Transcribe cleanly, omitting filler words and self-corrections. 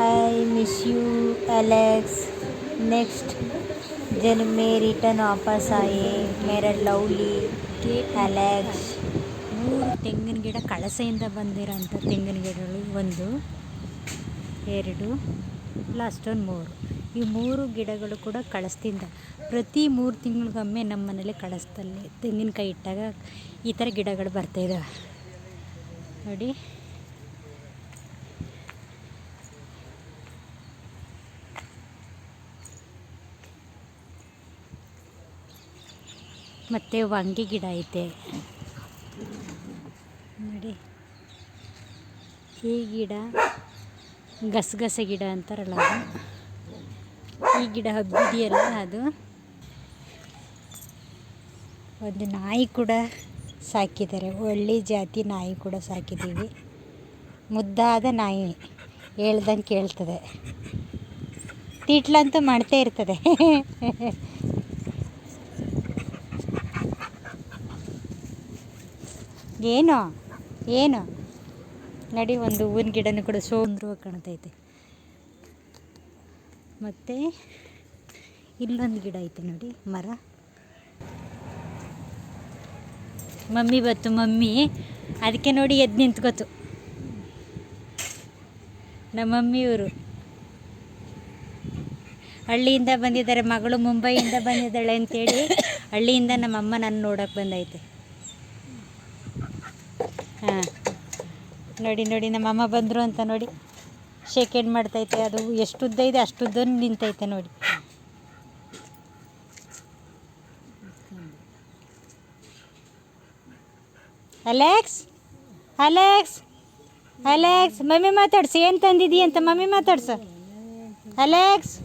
I miss you Alex, next जन्म में return वापस आए मेरा ಲವ್ಲಿ ಅಲೆಕ್ಸ್. 3 ತೆಂಗಿನ ಗಿಡ ಕಳಸೆಯಿಂದ ಬಂದಿರೋಂಥ ತೆಂಗಿನ ಗಿಡಗಳು, 1 2 ಲಾಸ್ಟ್ ಒಂದು 3. ಈ 3 ಗಿಡಗಳು ಕೂಡ ಕಳಸದಿಂದ ಪ್ರತಿ 3 ತಿಂಗಳಿಗೊಮ್ಮೆ ನಮ್ಮ ಮನೇಲಿ ಕಳಸದಲ್ಲಿ ತೆಂಗಿನಕಾಯಿ ಇಟ್ಟಾಗ ಈ ಥರ ಗಿಡಗಳು ಬರ್ತಾಯಿದ್ದಾವೆ ನೋಡಿ. ಮತ್ತು wangi ಗಿಡ ಐತೆ ನೋಡಿ. ಈ ಗಿಡ ಗಸಗಸೆ ಗಿಡ ಅಂತಾರಲ್ಲ ಅದು. ಈ ಗಿಡ ಹಬ್ಬಿದೆಯಲ್ಲ ಅದು. ಒಂದು ನಾಯಿ ಕೂಡ ಸಾಕಿದ್ದಾರೆ, ಒಳ್ಳೆ ಜಾತಿ ನಾಯಿ ಕೂಡ ಸಾಕಿದ್ದೀವಿ. ಮುದ್ದಾದ ನಾಯಿ, ಹೇಳ್ದಂಗೆ ಕೇಳ್ತದೆ, ತೀಟ್ಲಂತೂ ಮಾಡ್ತಾ ಇರ್ತದೆ. ಏನು ಏನು ನೋಡಿ, ಒಂದು ಹೂವಿನ ಗಿಡನೂ ಕೂಡ ಸುಂದರವಾಗಿ ಕಾಣ್ತೈತೆ. ಮತ್ತು ಇಲ್ಲೊಂದು ಗಿಡ ಐತೆ ನೋಡಿ, ಮರ. ಮಮ್ಮಿ ಬತ್ತು, ಮಮ್ಮಿ ಅದಕ್ಕೆ ನೋಡಿ ಎದ್ದು ನಿಂತ್ಕೋತು. ನಮ್ಮ ಮಮ್ಮಿಯವರು ಹಳ್ಳಿಯಿಂದ ಬಂದಿದ್ದಾರೆ, ಮಗಳು ಮುಂಬೈಯಿಂದ ಬಂದಿದ್ದಾಳೆ ಅಂತೇಳಿ ಹಳ್ಳಿಯಿಂದ ನಮ್ಮಮ್ಮ ನನ್ನ ನೋಡೋಕೆ ಬಂದೈತೆ. ಹಾಂ ನೋಡಿ ನೋಡಿ, ನಮ್ಮಮ್ಮ ಬಂದರು ಅಂತ ನೋಡಿ ಶೇಕ್ ಹ್ಯಾಂಡ್ ಮಾಡ್ತೈತೆ. ಅದು ಎಷ್ಟು ಉದ್ದ ಇದೆ ಅಷ್ಟು ಉದ್ದ ನಿಂತೈತೆ ನೋಡಿ. ಅಲೆಕ್ಸ್ ಅಲೆಕ್ಸ್ ಅಲೆಕ್ಸ್, ಮಮ್ಮಿ ಮಾತಾಡ್ಸು, ಏನು ತಂದಿದ್ದೀಯ ಅಂತ ಮಮ್ಮಿ ಮಾತಾಡ್ಸು. ಅಲೆಕ್ಸ್